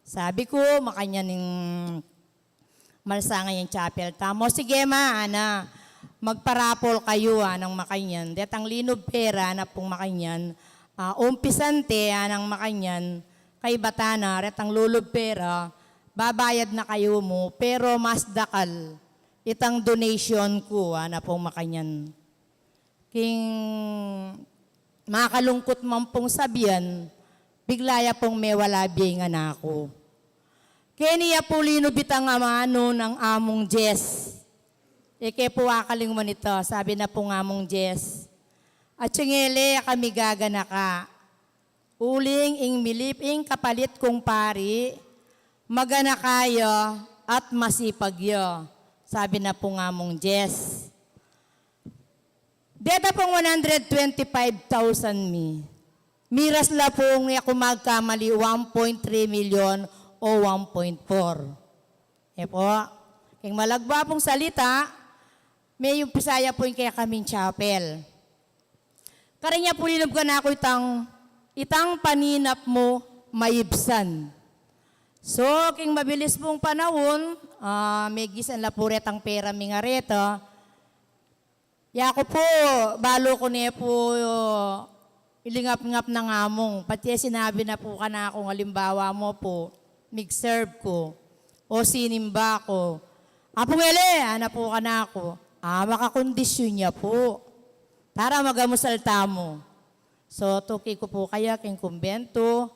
Sabi ko, makanya ning malsangan yung chapel. Tamo, sige ana, magparapol kayo anang makanyan. Detang linob pera na pong makanyan, umpisante anang makanyan, kay batana, retang lulob pera, babayad na kayo mo, pero mas dakal, itang donation ko, na pong makanyan. King makalungkot man pong sabihan, biglaya pong may walabi nga na ako. Keniya po linubitang amano ng among Jess. Ike po akaling mo nito, sabi na pong among Jess. At tsingele kami gagana ka. Uling ing miliping kapalit kong pari, magana kayo at masipagyo. Sabi na po nga mong Jess. Deta pong 125,000 mi. Miras la po nga ako magkamali 1.3 million o 1.4. Po, kung malagba pong salita, may yung pisaya po yung kaya kaming chapel. Karinya po linab ka na ako itang paninap mo maibsan. So, king mabilis pong panahon, may gisan la po retang pera mingareta. Ya ko po, balo ko niya po ilingap-ngap na ngamong. Pati sinabi na po ka na akong halimbawa mo po, mig-serve ko, o sinimba ko. Apo ngele, ana po ka na ako. Makakondisyon niya po. Para magamusalta mo. So, tuki ko po kaya king kumbento.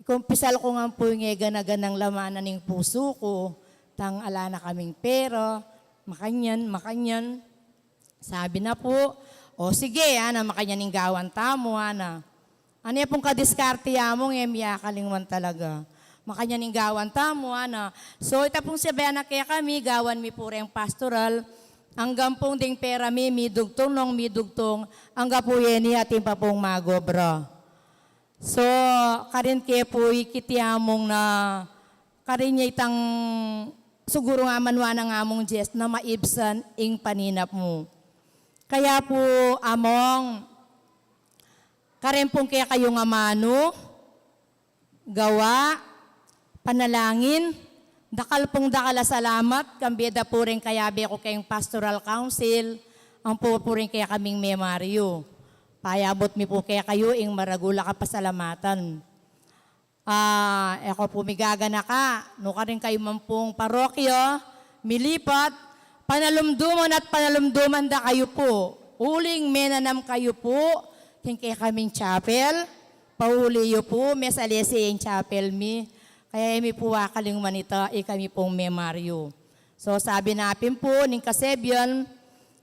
Kumpisal ko nga po yung ganaganang lamanan ng puso ko. Tang ala na kaming pera. Makanyan. Sabi na po, o sige, makanyan ng gawan tamo, ana. Ano yung pong kadiskarte yamong, miyakalingwan talaga. Makanyan ng gawan tamo, ana. So, ita pong sabihan na kaya kami, gawan mi po rin pastoral. Hanggang pong ding pera mi, midugtong, hanggang po yeni ating pa pong magobra. So, karin kaya po ikitiamong na, karin niya itang, siguro nga manwa ng among Diyos na maibsan ing paninap mo. Kaya po, among, karin pong kaya kayo nga mano, gawa, panalangin, dakal salamat, kambeda po rin kaya ko kayong pastoral council, ang po rin kaya kaming memaryo. Payabot mi po kaya kayo, ing maragula ka pasalamatan. Ako po migagana ka, no ka rin kayo mampong parokyo, milipat, panalumduman da kayo po. Uling menanam kayo po, kaya kaming chapel, pauliyo po, mesalesi yung chapel mi, kaya imi po wakaling manita, kami pong memaryo. So sabi natin po, ning kasebyan,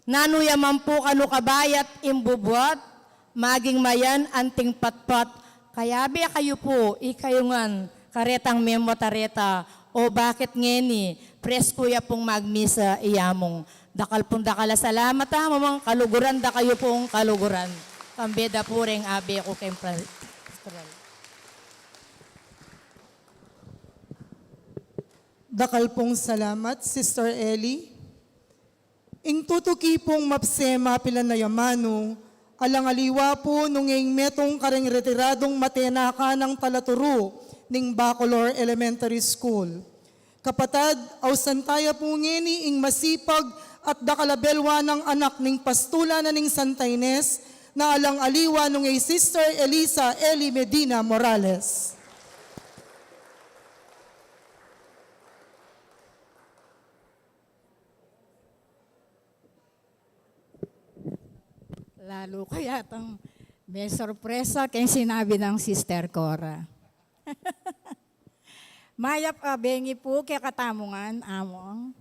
nanuyaman po kanu kabayat imbubwat, maging mayan anting patpat, kaya biya kayo po, ikayungan, karetang memotareta, o bakit ngeni, presko ya pong magmisa iyamong. Dakal pong dakala salamat mamang kaluguran da kayo pong kaluguran. Kambeda po rin abe ko kayong pastoral. Dakal pong salamat, Sister Ellie. Ing tutuki pong mapsema pila na yamano, alang aliwa po nung ing metong kareng retiradong matenaka ng talaturo ning Bacolor Elementary School. Kapatad, ausantaya po ngeni ing masipag at dakalabelwa ng anak ning pastula na ning Santa Ines na alang aliwa nung ing Sister Elisa Eli Medina Morales. Lalo ko yatang may sorpresa kay sinabi ng Sister Cora. Mayap bengi po kaya katamungan among.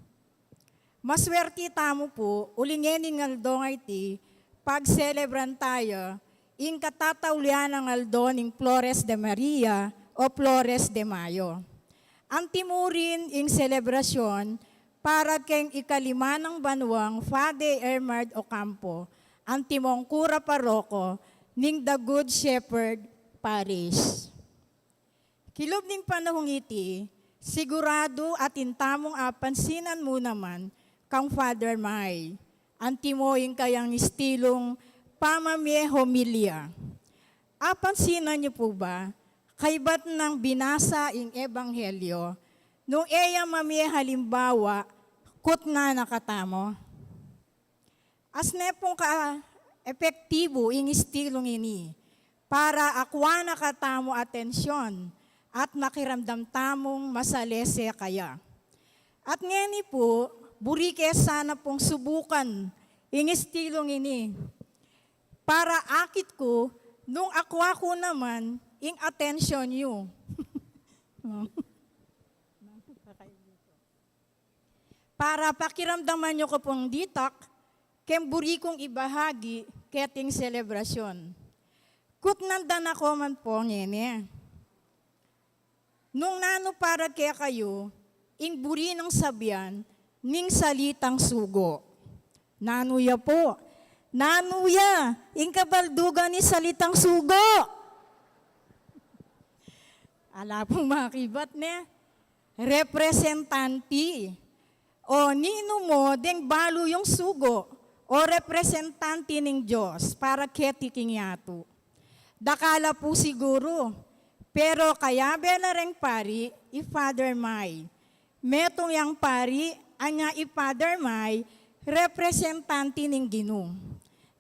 Maswerte tamo po, ulingeni ng aldong iti, pag-celebran tayo, ing katataulian ng aldo ng Flores de Maria o Flores de Mayo. Ang timurin ing selebrasyon para keng ikalima ng banwang Father Ermard Ocampo, ang timong kura paroko ning The Good Shepherd Parish. Kilob ning panahong iti, sigurado at intamong apansinan mo naman kang Father May, ang timoing kayang istilong pamamie homilia. Apansinan niyo po ba, kaybat ng binasa ing ebanghelyo, nung eya mamie halimbawa, kut na nakatamo? As nepong ka-epektibo ing istilong ini, para akwa nakatamo atensyon at makiramdam tamong masalese kaya. At ngeni po, burike sana pong subukan ing istilong ini, para akit ko, nung akwa ko naman, ing atensyon nyo. Para pakiramdaman nyo ko pong ditak, kemburi kong ibahagi keting selebrasyon. Kutnandan ako man po ngene. Nung nano para kaya kayo, ing buri ng sabyan, ning salitang sugo. Nanuya po, nanuya, ing kabaldugan ni salitang sugo. Ala pong mga kibat ne, representanti. O nino mo, deng balo yung sugo, o representante ng Diyos, para ketiking yato. Dakala po siguro, pero kaya bela reng pari, i-Father May. Metong yang pari, anya i-Father May, representante ng Ginoo.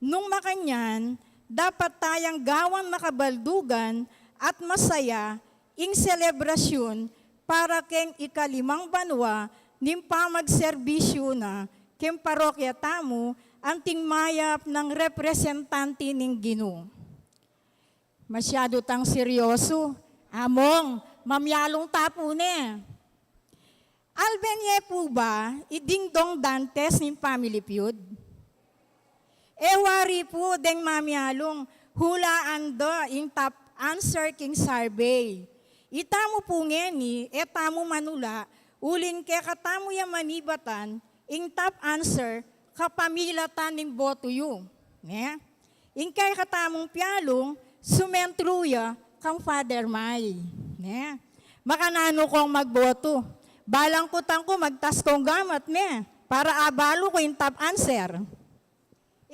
Nung makanyan, dapat tayang gawan makabaldugan at masaya ing selebrasyon para keng ikalimang banwa nim pamagserbisyo na kem parokya tamo anting mayap ng representante ng Ginoo. Masyado tang seryoso. Among, mamyalong tapo ne. Albenye po ba, idingdong Dantes ning family feud? Ewari po deng mamyalong hulaan do ing top answer king survey. Itamo po ngeni, etamo manula, ulin ke katamo ya manibatan, ing top answer, kapamilatan ning boto yu. Ne? Ing kay katamong pialong, sumentruya kang Father May. Ne? Makanano kong magboto. Balang kutang ko magtas kong gamat ne, para abalo ko yung top answer.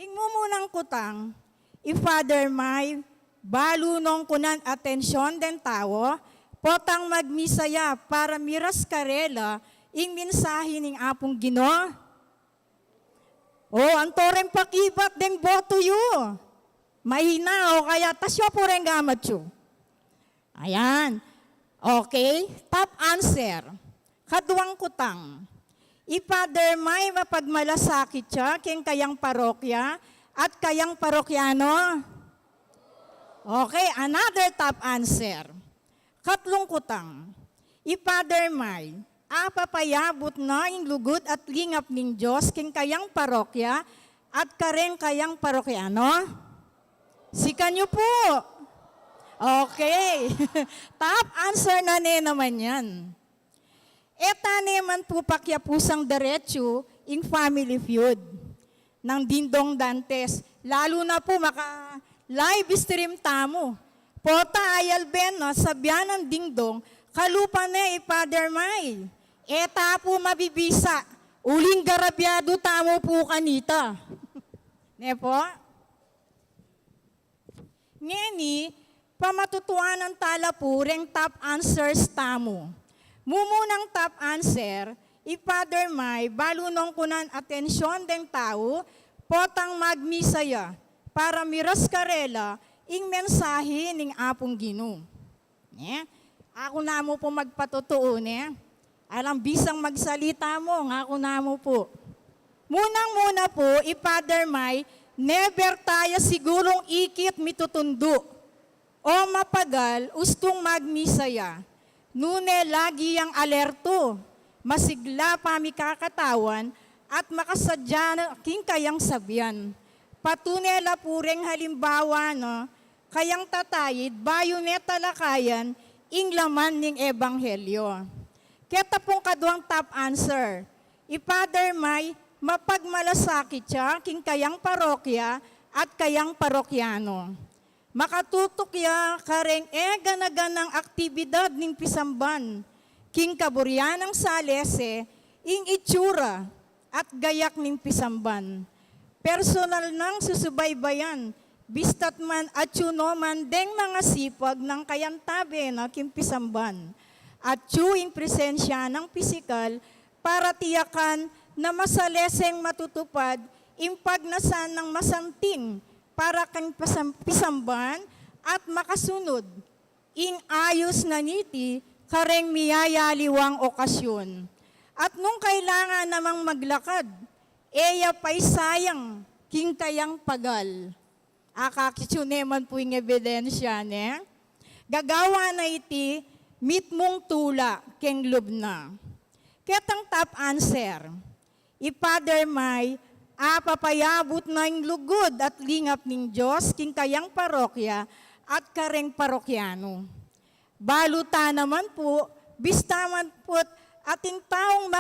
Ing mumunang kutang, i-Father May, balunong kunan atensyon den tawo, potang magmisaya para miras karela, ing mensahe ning apong Ginoo. Ang toreng pakibat den boto yu. Mahina o kaya tasyo po rin gamat yu. Ayan. Okay, top answer. Kaduang kutang. I-Father May mapagmalasakit siya king kayang parokya at kayang parokyano. Okay, another top answer. Katlong kutang. I-Father May, apapayabot na ing lugod at lingap ning Diyos king kayang parokya at kareng kayang parokyano. Sikan niyo po. Okay. Top answer na naman yan. Eta naman po pakyapusang diretsyo ing family feud ng Dingdong Dantes. Lalo na po maka-live stream tamo. Pota ayal ben, no, sabyan ng Dingdong, kalupa na i-Father May. Eta po mabibisa. Uling garabyado tamo po kanita. Ne po? Ngeni, pamatutuan ng tala po reng top answers tamo. Mumunang top answer, i-Father May, balunong kunan atensyon den tao, potang magmisaya, para miras karela, ing mensahe ning apong Ginoo. Ako na mo po magpatutuo, alam bisang magsalita mo, ako na mo po. Munang-muna po, i-Father May, never tayo sigurong ikit mitutundo o mapagal ustong magmisaya. Nune lagi yang alerto, masigla pa mi kakatawan at makasadya na king kayang sabyan. Patunela pureng halimbawa no, kayang tatayid bayo talakayan ing laman ning ebanghelyo. Keta pong kaduang top answer, i-Father May, mapagmalasakit siya king kayang parokya at kayang parokyano. Makatutok ya kareng ganaganang aktibidad ning pisamban, king kaburyanang salese, ing itsura at gayak ning pisamban. Personal nang susubaybayan, bistat man at man deng mga sipag ng kayantabe na king pisamban, at ing presensya ng pisikal para tiyakan na masaleseng matutupad impagnasan ng masanting para kang pisamban at makasunod ing ayos na niti kareng miyayaliwang okasyon. At nung kailangan namang maglakad, eya pa'y sayang king kayang pagal. Akakitsuneman po yung ebidensya, ne? Gagawa na iti mitmong tula keng lubna. Ketang top answer, i-Father May, papayabot na yung lugod at lingap ning Diyos king kayang parokya at kareng parokyano. Baluta naman po, bistaman po't ating taong